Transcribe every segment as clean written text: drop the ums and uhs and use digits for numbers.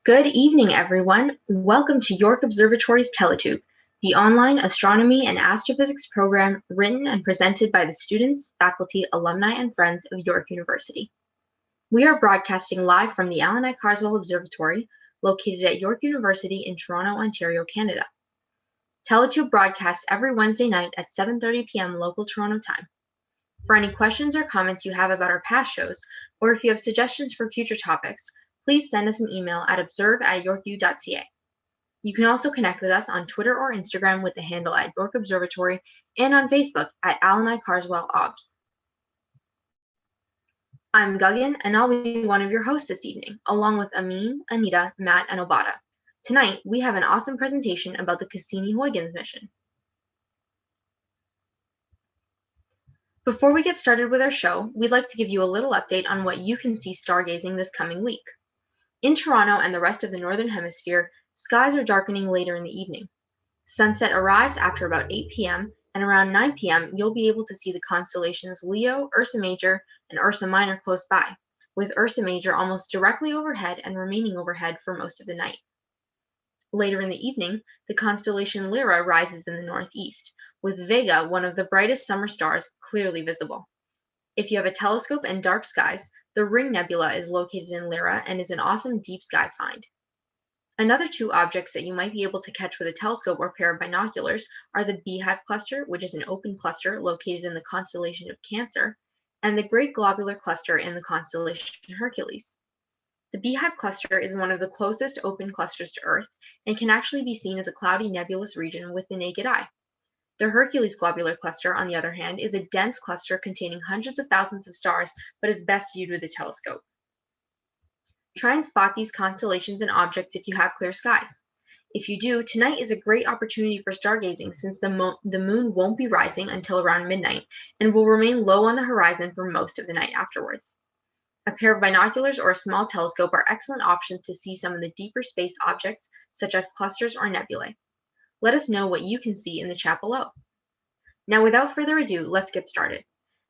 Good evening, everyone. Welcome to York Observatory's TeleTube, the online astronomy and astrophysics program written and presented by the students, faculty, alumni, and friends of York University. We are broadcasting live from the Alan I. Carswell Observatory, located at York University in Toronto, Ontario, Canada. TeleTube broadcasts every Wednesday night at 7:30 p.m. local Toronto time. For any questions or comments you have about our past shows, or if you have suggestions for future topics, please send us an email at observe@yorku.ca. You can also connect with us on Twitter or Instagram with the handle at York Observatory and on Facebook at Alan I. Carswell Obs. I'm Gagan, and I'll be one of your hosts this evening, along with Amin, Anita, Matt, and Obada. Tonight, we have an awesome presentation about the Cassini-Huygens mission. Before we get started with our show, we'd like to give you a little update on what you can see stargazing this coming week. In Toronto and the rest of the Northern Hemisphere, skies are darkening later in the evening. Sunset arrives after about 8 p.m., and around 9 p.m., you'll be able to see the constellations Leo, Ursa Major, and Ursa Minor close by, with Ursa Major almost directly overhead and remaining overhead for most of the night. Later in the evening, the constellation Lyra rises in the northeast, with Vega, one of the brightest summer stars, clearly visible. If you have a telescope and dark skies, the Ring Nebula is located in Lyra and is an awesome deep sky find. Another two objects that you might be able to catch with a telescope or pair of binoculars are the Beehive Cluster, which is an open cluster located in the constellation of Cancer, and the Great Globular Cluster in the constellation Hercules. The Beehive Cluster is one of the closest open clusters to Earth and can actually be seen as a cloudy nebulous region with the naked eye. The Hercules Globular Cluster, on the other hand, is a dense cluster containing hundreds of thousands of stars, but is best viewed with a telescope. Try and spot these constellations and objects if you have clear skies. If you do, tonight is a great opportunity for stargazing since the moon won't be rising until around midnight and will remain low on the horizon for most of the night afterwards. A pair of binoculars or a small telescope are excellent options to see some of the deeper space objects, such as clusters or nebulae. Let us know what you can see in the chat below. Now, without further ado, let's get started.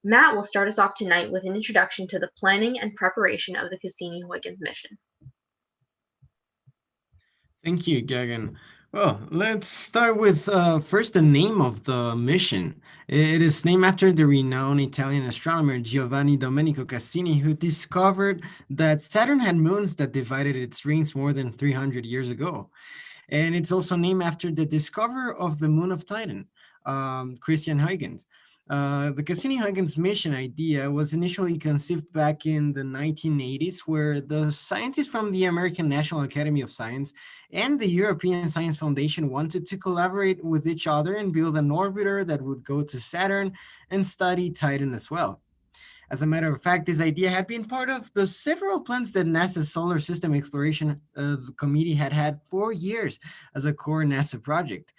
Matt will start us off tonight with an introduction to the planning and preparation of the Cassini-Huygens mission. Thank you, Gagan. Well, let's start with first the name of the mission. It is named after the renowned Italian astronomer Giovanni Domenico Cassini, who discovered that Saturn had moons that divided its rings more than 300 years ago. And it's also named after the discoverer of the moon of Titan, Cassini-Huygens. The Cassini-Huygens mission idea was initially conceived back in the 1980s, where the scientists from the American National Academy of Science and the European Science Foundation wanted to collaborate with each other and build an orbiter that would go to Saturn and study Titan as well. As a matter of fact, this idea had been part of the several plans that NASA's Solar System Exploration Committee had for years as a core NASA project.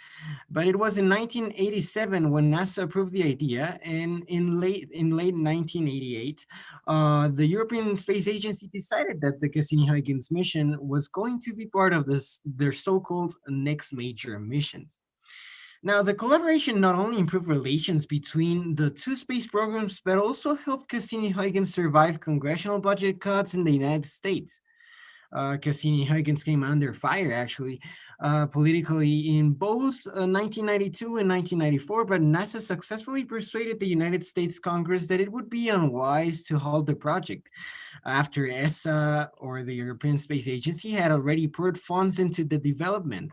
But it was in 1987 when NASA approved the idea, and in late 1988, the European Space Agency decided that the Cassini-Huygens mission was going to be part of their so-called next major missions. Now, the collaboration not only improved relations between the two space programs, but also helped Cassini-Huygens survive congressional budget cuts in the United States. Cassini-Huygens came under fire, actually, politically in both 1992 and 1994, but NASA successfully persuaded the United States Congress that it would be unwise to halt the project after ESA, or the European Space Agency, had already poured funds into the development.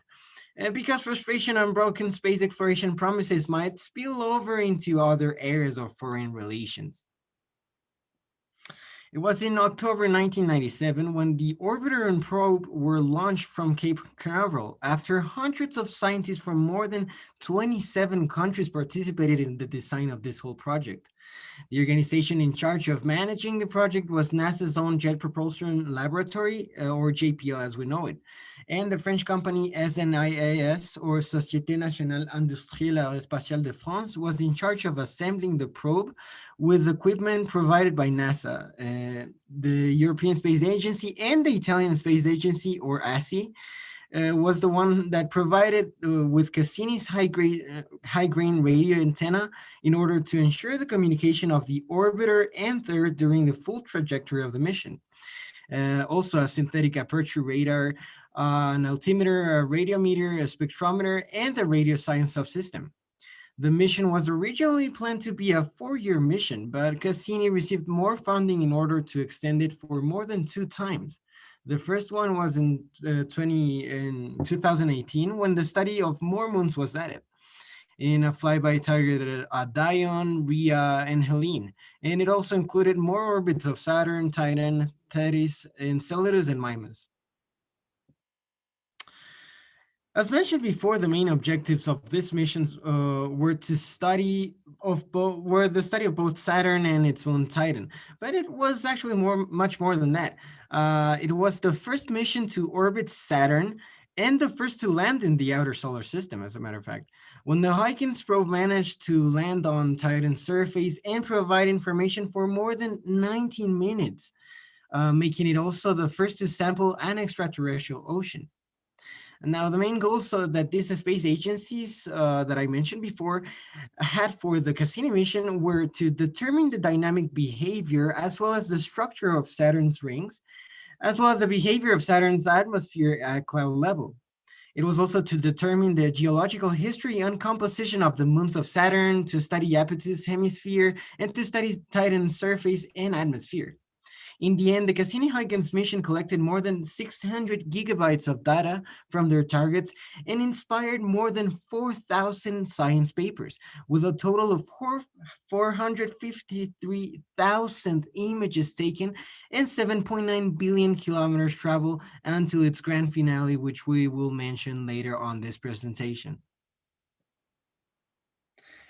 And because frustration on broken space exploration promises might spill over into other areas of foreign relations. It was in October 1997 when the orbiter and probe were launched from Cape Canaveral after hundreds of scientists from more than 27 countries participated in the design of this whole project. The organization in charge of managing the project was NASA's own Jet Propulsion Laboratory, or JPL as we know it, and the French company SNIAS, or Société Nationale Industrielle Aérospatiale de France, was in charge of assembling the probe with equipment provided by NASA, the European Space Agency, and the Italian Space Agency, or ASI, was the one that provided with Cassini's high-grain radio antenna in order to ensure the communication of the orbiter and third during the full trajectory of the mission. also a synthetic aperture radar, an altimeter, a radiometer, a spectrometer, and a radio science subsystem. The mission was originally planned to be a 4-year mission, but Cassini received more funding in order to extend it for more than 2 times. The first one was in 2018 when the study of more moons was added in a flyby targeted at Dione, Rhea, and Helene, and it also included more orbits of Saturn, Titan, Thetis, Enceladus, and Mimas. As mentioned before, the main objectives of this missions were the study of both Saturn and its moon Titan. But it was actually much more than that. It was the first mission to orbit Saturn and the first to land in the outer solar system, as a matter of fact. When the Huygens probe managed to land on Titan's surface and provide information for more than 19 minutes, making it also the first to sample an extraterrestrial ocean. Now, the main goals that these space agencies that I mentioned before had for the Cassini mission were to determine the dynamic behavior as well as the structure of Saturn's rings, as well as the behavior of Saturn's atmosphere at cloud level. It was also to determine the geological history and composition of the moons of Saturn, to study Iapetus hemisphere, and to study Titan's surface and atmosphere. In the end, the Cassini-Huygens mission collected more than 600 gigabytes of data from their targets and inspired more than 4,000 science papers, with a total of 453,000 images taken and 7.9 billion kilometers traveled until its grand finale, which we will mention later on this presentation.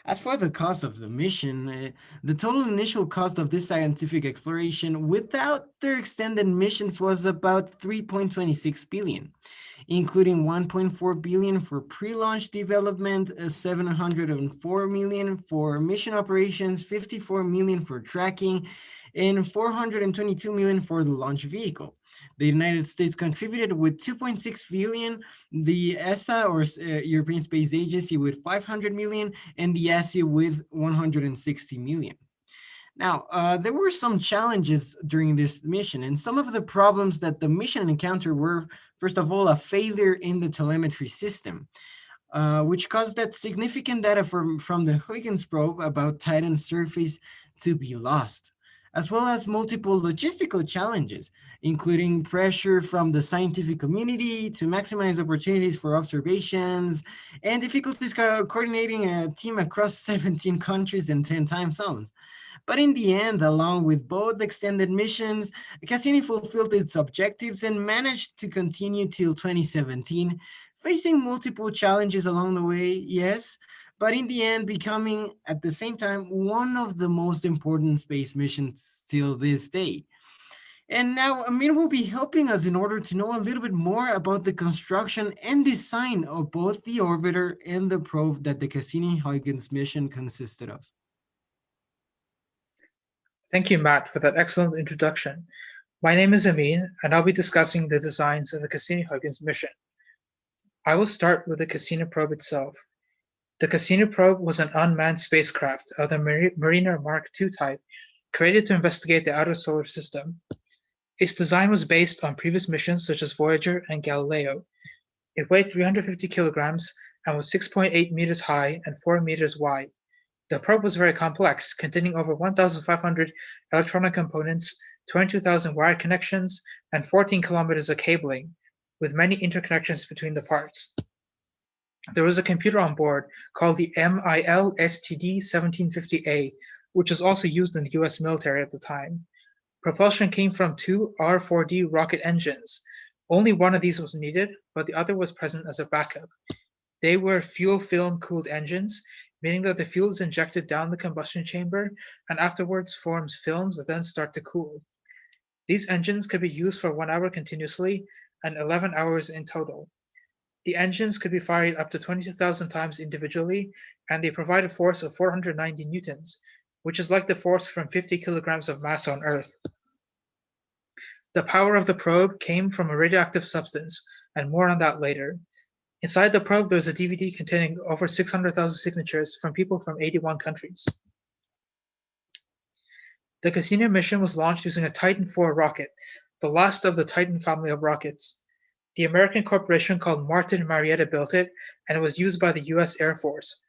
As for the cost of the mission, the total initial cost of this scientific exploration without their extended missions was about 3.26 billion, including 1.4 billion for pre-launch development, 704 million for mission operations, 54 million for tracking, and 422 million for the launch vehicle. The United States contributed with 2.6 billion, the ESA or European Space Agency with 500 million, and the ESA with 160 million. Now, there were some challenges during this mission, and some of the problems that the mission encountered were, first of all, a failure in the telemetry system, which caused that significant data from the Huygens probe about Titan's surface to be lost, as well as multiple logistical challenges, including pressure from the scientific community to maximize opportunities for observations, and difficulties coordinating a team across 17 countries and 10 time zones. But in the end, along with both extended missions, Cassini fulfilled its objectives and managed to continue till 2017, facing multiple challenges along the way, yes, but in the end becoming, at the same time, one of the most important space missions till this day. And now Amin will be helping us in order to know a little bit more about the construction and design of both the orbiter and the probe that the Cassini-Huygens mission consisted of. Thank you, Matt, for that excellent introduction. My name is Amin, and I'll be discussing the designs of the Cassini-Huygens mission. I will start with the Cassini probe itself. The Cassini probe was an unmanned spacecraft of the Mariner Mark II type, created to investigate the outer solar system. Its design was based on previous missions such as Voyager and Galileo. It weighed 350 kilograms and was 6.8 meters high and 4 meters wide. The probe was very complex, containing over 1,500 electronic components, 22,000 wired connections, and 14 kilometers of cabling, with many interconnections between the parts. There was a computer on board called the MIL-STD-1750A, which was also used in the US military at the time. Propulsion came from 2 R4D rocket engines. Only one of these was needed, but the other was present as a backup. They were fuel film cooled engines, meaning that the fuel is injected down the combustion chamber and afterwards forms films that then start to cool. These engines could be used for 1 hour continuously and 11 hours in total. The engines could be fired up to 22,000 times individually, and they provide a force of 490 newtons, which is like the force from 50 kilograms of mass on Earth. The power of the probe came from a radioactive substance, and more on that later. Inside the probe, there was a DVD containing over 600,000 signatures from people from 81 countries. The Cassini mission was launched using a Titan IV rocket, the last of the Titan family of rockets. The American corporation called Martin Marietta built it, and it was used by the US Air Force.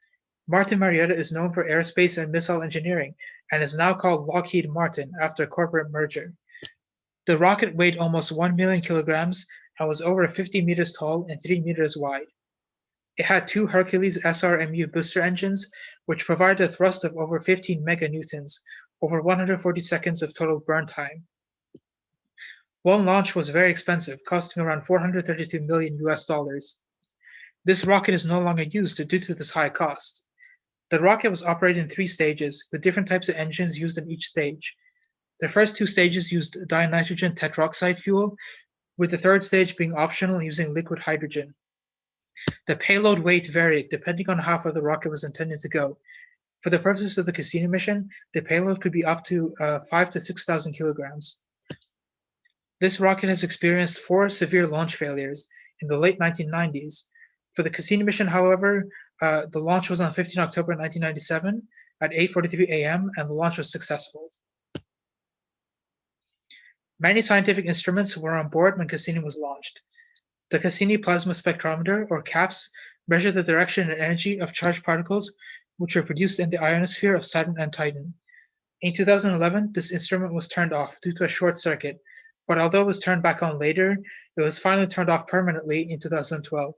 Martin Marietta is known for aerospace and missile engineering, and is now called Lockheed Martin after a corporate merger. The rocket weighed almost 1 million kilograms and was over 50 meters tall and 3 meters wide. It had two Hercules SRMU booster engines, which provided a thrust of over 15 meganewtons, over 140 seconds of total burn time. One launch was very expensive, costing around 432 million US dollars. This rocket is no longer used due to this high cost. The rocket was operated in 3 stages, with different types of engines used in each stage. The first 2 stages used dinitrogen tetroxide fuel, with the third stage being optional using liquid hydrogen. The payload weight varied depending on how far the rocket was intended to go. For the purposes of the Cassini mission, the payload could be up to 5,000 to 6,000 kilograms. This rocket has experienced 4 severe launch failures in the late 1990s. For the Cassini mission, however, the launch was on 15 October 1997 at 8:43 a.m., and the launch was successful. Many scientific instruments were on board when Cassini was launched. The Cassini Plasma Spectrometer, or CAPS, measured the direction and energy of charged particles which were produced in the ionosphere of Saturn and Titan. In 2011, this instrument was turned off due to a short circuit, but although it was turned back on later, it was finally turned off permanently in 2012.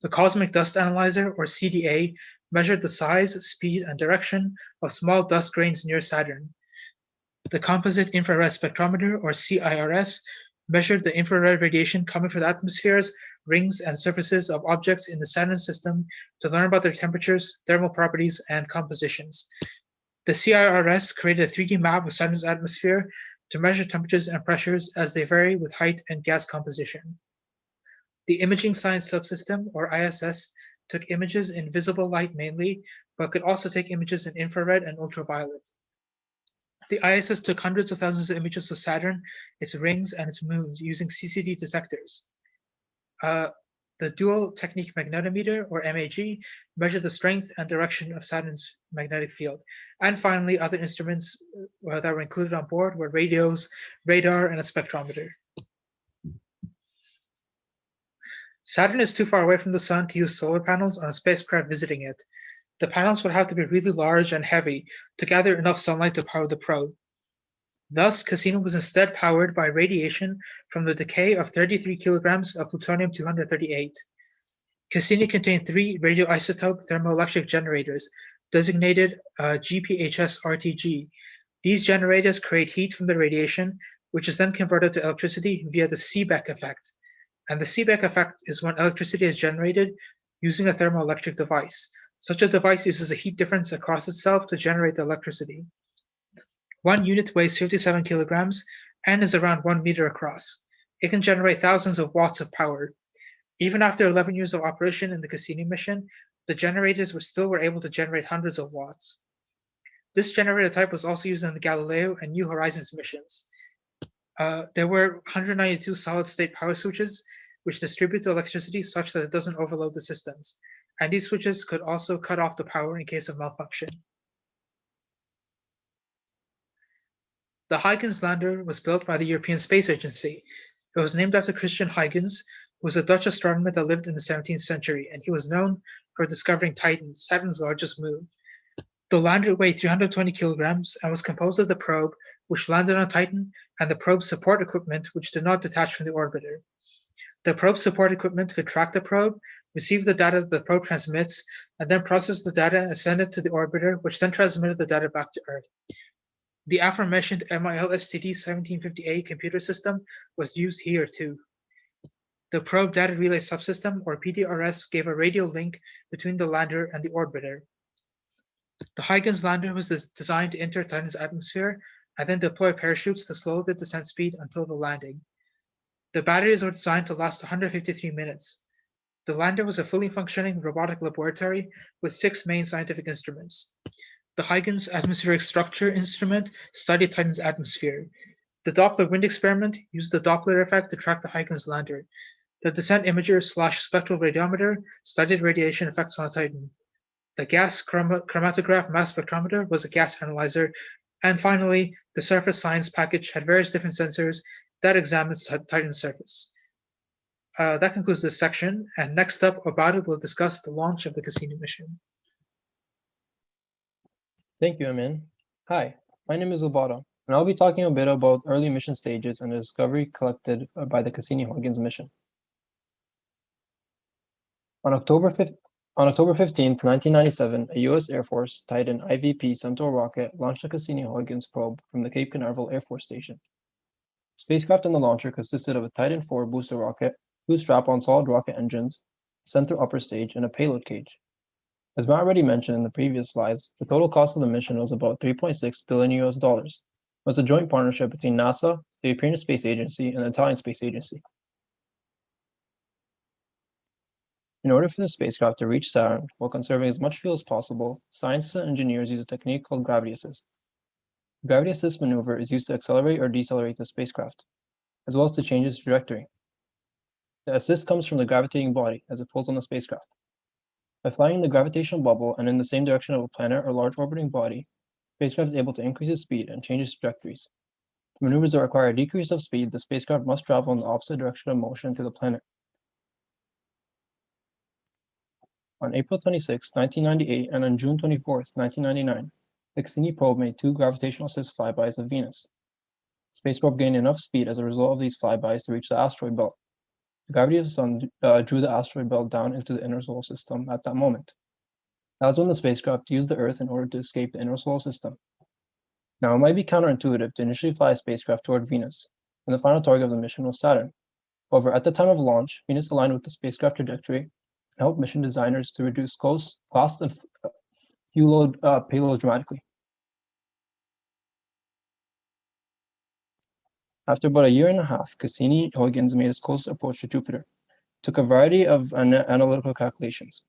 The Cosmic Dust Analyzer, or CDA, measured the size, speed, and direction of small dust grains near Saturn. The Composite Infrared Spectrometer, or CIRS, measured the infrared radiation coming from the atmospheres, rings, and surfaces of objects in the Saturn system to learn about their temperatures, thermal properties, and compositions. The CIRS created a 3D map of Saturn's atmosphere to measure temperatures and pressures as they vary with height and gas composition. The Imaging Science Subsystem, or ISS, took images in visible light mainly, but could also take images in infrared and ultraviolet. The ISS took hundreds of thousands of images of Saturn, its rings, and its moons using CCD detectors. The Dual Technique Magnetometer, or MAG, measured the strength and direction of Saturn's magnetic field. And finally, other instruments that were included on board were radios, radar, and a spectrometer. Saturn is too far away from the Sun to use solar panels on a spacecraft visiting it. The panels would have to be really large and heavy to gather enough sunlight to power the probe. Thus, Cassini was instead powered by radiation from the decay of 33 kilograms of plutonium-238. Cassini contained 3 radioisotope thermoelectric generators, designated GPHS-RTG. These generators create heat from the radiation, which is then converted to electricity via the Seebeck effect. And the Seebeck effect is when electricity is generated using a thermoelectric device. Such a device uses a heat difference across itself to generate the electricity. One unit weighs 57 kilograms and is around 1 meter across. It can generate thousands of watts of power. Even after 11 years of operation in the Cassini mission, the generators were able to generate hundreds of watts. This generator type was also used in the Galileo and New Horizons missions. There were 192 solid-state power switches, which distribute the electricity such that it doesn't overload the systems. And these switches could also cut off the power in case of malfunction. The Huygens lander was built by the European Space Agency. It was named after Christian Huygens, who was a Dutch astronomer that lived in the 17th century, and he was known for discovering Titan, Saturn's largest moon. The lander weighed 320 kilograms and was composed of the probe, which landed on Titan, and the probe's support equipment, which did not detach from the orbiter. The probe support equipment could track the probe, receive the data that the probe transmits, and then process the data and send it to the orbiter, which then transmitted the data back to Earth. The aforementioned MIL-STD 1750A computer system was used here too. The Probe Data Relay Subsystem, or PDRS, gave a radio link between the lander and the orbiter. The Huygens lander was designed to enter Titan's atmosphere and then deploy parachutes to slow the descent speed until the landing. The batteries were designed to last 153 minutes. The lander was a fully functioning robotic laboratory with 6 main scientific instruments. The Huygens Atmospheric Structure Instrument studied Titan's atmosphere. The Doppler wind experiment used the Doppler effect to track the Huygens lander. The Descent Imager / Spectral Radiometer studied radiation effects on Titan. The Gas Chromatograph Mass Spectrometer was a gas analyzer And finally, the surface science package had various different sensors that examined Titan's surface. That concludes this section, and next up, Obada will discuss the launch of the Cassini mission. Thank you, Amin. Hi, my name is Obada, and I'll be talking a bit about early mission stages and the discovery collected by the Cassini-Huygens mission. On October 15, 1997, a U.S. Air Force Titan IVP Centaur rocket launched a Cassini-Huygens probe from the Cape Canaveral Air Force Station. The spacecraft and the launcher consisted of a Titan IV booster rocket, 2 strap-on solid rocket engines, center upper stage, and a payload cage. As Matt already mentioned in the previous slides, the total cost of the mission was about $3.6 billion US. It was a joint partnership between NASA, the European Space Agency, and the Italian Space Agency. In order for the spacecraft to reach Saturn while conserving as much fuel as possible, scientists and engineers use a technique called gravity assist. The gravity assist maneuver is used to accelerate or decelerate the spacecraft, as well as to change its trajectory. The assist comes from the gravitating body as it pulls on the spacecraft. By flying in the gravitational bubble and in the same direction of a planet or large orbiting body, the spacecraft is able to increase its speed and change its trajectories. For maneuvers that require a decrease of speed, the spacecraft must travel in the opposite direction of motion to the planet. On April 26, 1998, and on June 24, 1999, the Cassini probe made 2 gravitational assist flybys of Venus. The space probe gained enough speed as a result of these flybys to reach the asteroid belt. The gravity of the Sun drew the asteroid belt down into the inner solar system at that moment. That was when the spacecraft used the Earth in order to escape the inner solar system. Now, it might be counterintuitive to initially fly a spacecraft toward Venus, and the final target of the mission was Saturn. However, at the time of launch, Venus aligned with the spacecraft trajectory help mission designers to reduce cost and fuel payload dramatically. After about a year and a half, Cassini-Huygens made its closest approach to Jupiter, took a variety of analytical calculations.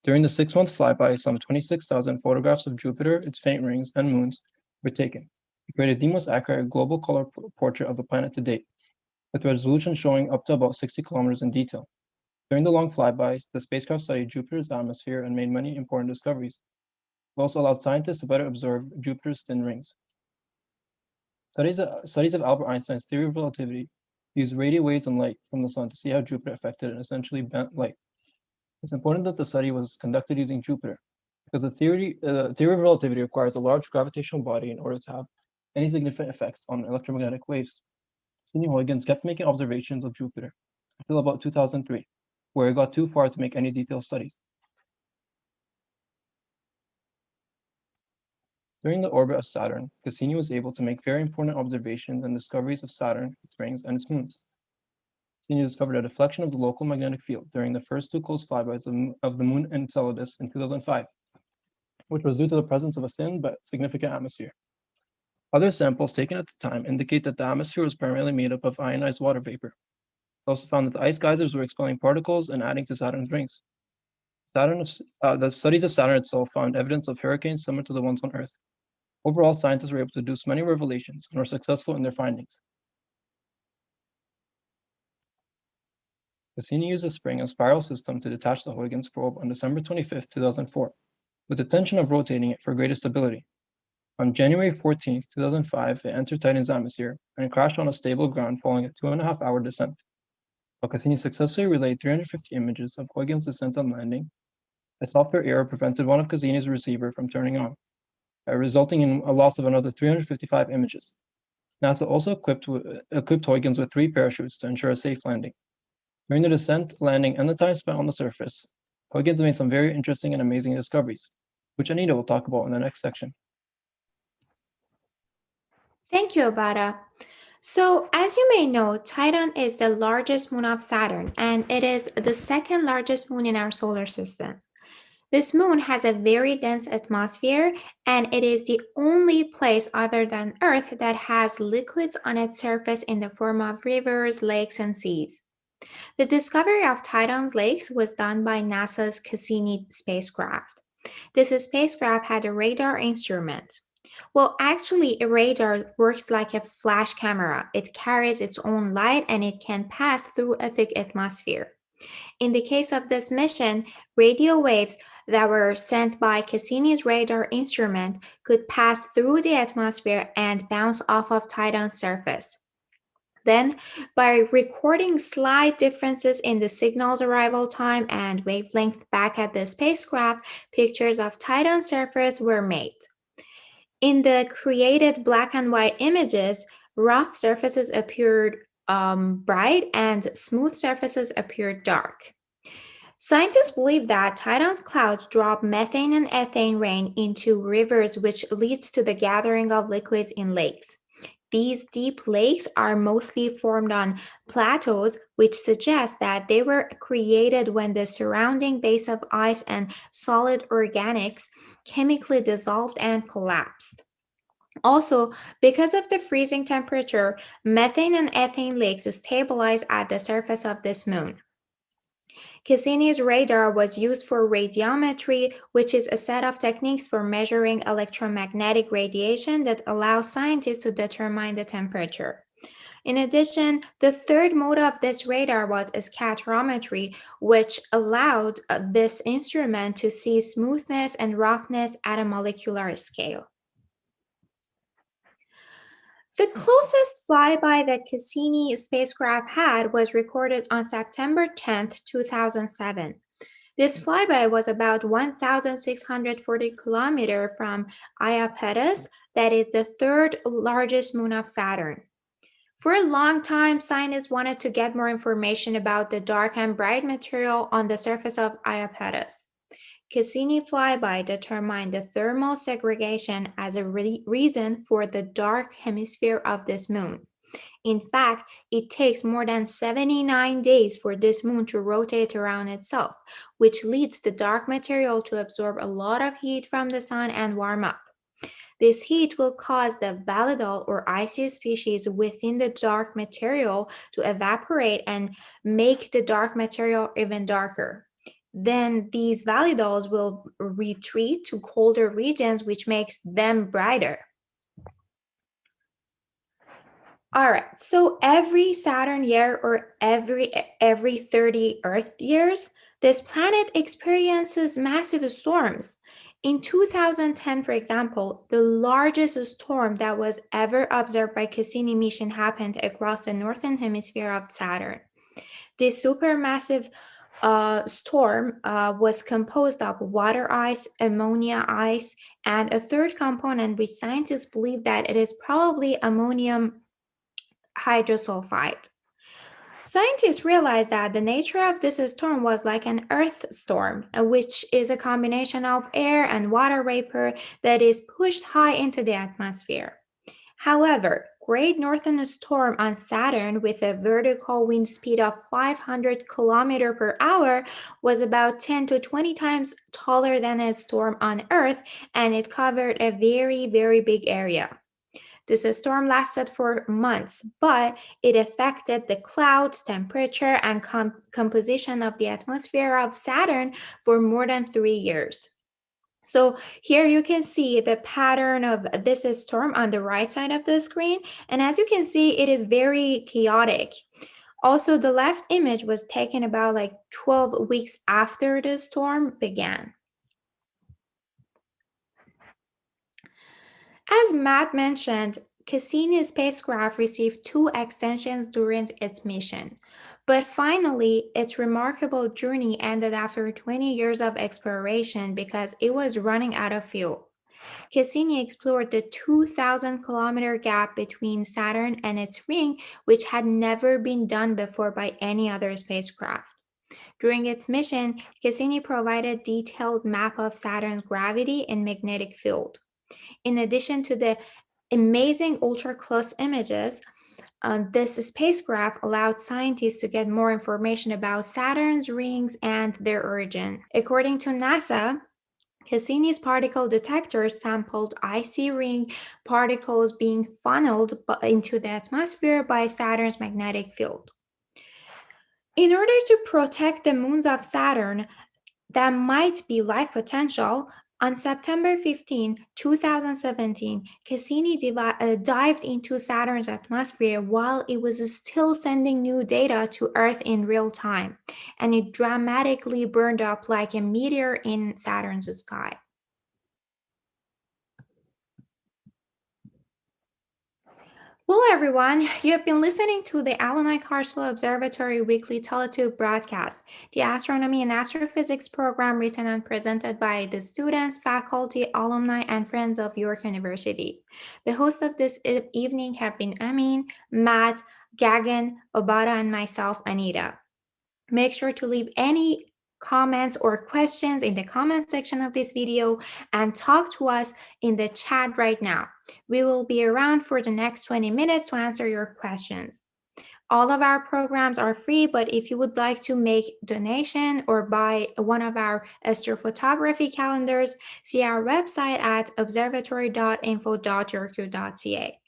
During the 6-month flyby, some 26,000 photographs of Jupiter, its faint rings, and moons were taken. It created the most accurate global color portrait of the planet to date, with resolution showing up to about 60 kilometers in detail. During the long flybys, the spacecraft studied Jupiter's atmosphere and made many important discoveries. It also allowed scientists to better observe Jupiter's thin rings. Studies of Albert Einstein's theory of relativity use radio waves and light from the sun to see how Jupiter affected and essentially bent light. It's important that the study was conducted using Jupiter, because the theory of relativity requires a large gravitational body in order to have any significant effects on electromagnetic waves. Cassini-Huygens kept making observations of Jupiter until about 2003, where it got too far to make any detailed studies. During the orbit of Saturn, Cassini was able to make very important observations and discoveries of Saturn, its rings, and its moons. Cassini discovered a deflection of the local magnetic field during the first 2 close flybys of the Moon Enceladus in 2005, which was due to the presence of a thin but significant atmosphere. Other samples taken at the time indicate that the atmosphere was primarily made up of ionized water vapor. It also found that the ice geysers were expelling particles and adding to Saturn's rings. The studies of Saturn itself found evidence of hurricanes similar to the ones on Earth. Overall, scientists were able to deduce many revelations and were successful in their findings. Cassini used a spring and spiral system to detach the Huygens probe on December 25, 2004, with the intention of rotating it for greater stability. On January 14, 2005, it entered Titan's atmosphere and crashed on a stable ground following a 2.5-hour descent. While Cassini successfully relayed 350 images of Huygens' descent and landing, a software error prevented one of Cassini's receiver from turning on, resulting in a loss of another 355 images. NASA also equipped Huygens with 3 parachutes to ensure a safe landing. During the descent, landing, and the time spent on the surface, Huygens made some very interesting and amazing discoveries, which Anita will talk about in the next section. Thank you, Obada. So, as you may know, Titan is the largest moon of Saturn, and it is the 2nd largest moon in our solar system. This moon has a very dense atmosphere, and it is the only place other than Earth that has liquids on its surface in the form of rivers, lakes, and seas. The discovery of Titan's lakes was done by NASA's Cassini spacecraft. This spacecraft had a radar instrument. Well, actually, a radar works like a flash camera. It carries its own light and it can pass through a thick atmosphere. In the case of this mission, radio waves that were sent by Cassini's radar instrument could pass through the atmosphere and bounce off of Titan's surface. Then, by recording slight differences in the signal's arrival time and wavelength back at the spacecraft, pictures of Titan's surface were made. In the created black and white images, rough surfaces appeared bright and smooth surfaces appeared dark. Scientists believe that Titan's clouds drop methane and ethane rain into rivers, which leads to the gathering of liquids in lakes. These deep lakes are mostly formed on plateaus, which suggests that they were created when the surrounding base of ice and solid organics chemically dissolved and collapsed. Also, because of the freezing temperature, methane and ethane lakes stabilize at the surface of this moon. Cassini's radar was used for radiometry, which is a set of techniques for measuring electromagnetic radiation that allows scientists to determine the temperature. In addition, the third mode of this radar was scattorometry, which allowed this instrument to see smoothness and roughness at a molecular scale. The closest flyby that Cassini spacecraft had was recorded on September 10, 2007. This flyby was about 1,640 kilometers from Iapetus, that is the third largest moon of Saturn. For a long time, scientists wanted to get more information about the dark and bright material on the surface of Iapetus. Cassini flyby determined the thermal segregation as a reason for the dark hemisphere of this moon. In fact, it takes more than 79 days for this moon to rotate around itself, which leads the dark material to absorb a lot of heat from the sun and warm up. This heat will cause the validol or icy species within the dark material to evaporate and make the dark material even darker. Then these validols will retreat to colder regions, which makes them brighter. All right, so every Saturn year or every 30 Earth years, this planet experiences massive storms. In 2010, for example, the largest storm that was ever observed by Cassini mission happened across the northern hemisphere of Saturn. This supermassive storm was composed of water ice, ammonia ice, and a third component which scientists believe that it is probably ammonium hydrosulfide. Scientists realized that the nature of this storm was like an earth storm, which is a combination of air and water vapor that is pushed high into the atmosphere. However, Great Northern Storm on Saturn with a vertical wind speed of 500 km per hour was about 10 to 20 times taller than a storm on Earth, and it covered a very, very big area. This storm lasted for months, but it affected the clouds, temperature, and composition of the atmosphere of Saturn for more than 3 years. So here you can see the pattern of this storm on the right side of the screen. And as you can see, it is very chaotic. Also, the left image was taken about like 12 weeks after the storm began. As Matt mentioned, Cassini's spacecraft received 2 extensions during its mission. But finally, its remarkable journey ended after 20 years of exploration because it was running out of fuel. Cassini explored the 2,000-kilometer gap between Saturn and its ring, which had never been done before by any other spacecraft. During its mission, Cassini provided a detailed map of Saturn's gravity and magnetic field. In addition to the amazing ultra-close images, this spacecraft allowed scientists to get more information about Saturn's rings and their origin. According to NASA, Cassini's particle detector sampled icy ring particles being funneled into the atmosphere by Saturn's magnetic field. In order to protect the moons of Saturn that might be life potential, On September 15, 2017, Cassini dived into Saturn's atmosphere while it was still sending new data to Earth in real time, and it dramatically burned up like a meteor in Saturn's sky. Well, everyone, you have been listening to the Illinois-Carswell Observatory Weekly TeleTube broadcast, the astronomy and astrophysics program written and presented by the students, faculty, alumni, and friends of York University. The hosts of this evening have been Amin, Matt, Gagan, Obada, and myself, Anita. Make sure to leave any comments or questions in the comment section of this video and talk to us in the chat right now. We will be around for the next 20 minutes to answer your questions. All of our programs are free, but if you would like to make donation or buy one of our astrophotography calendars, see our website at observatory.info.yorku.ca.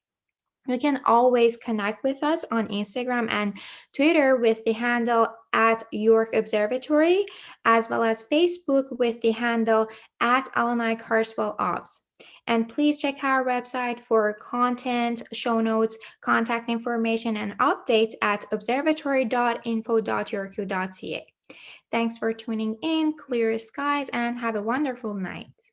You can always connect with us on Instagram and Twitter with the handle at York Observatory, as well as Facebook with the handle at Illinois Carswell Obs. And please check our website for content, show notes, contact information, and updates at observatory.info.yorku.ca. Thanks for tuning in, clear skies, and have a wonderful night.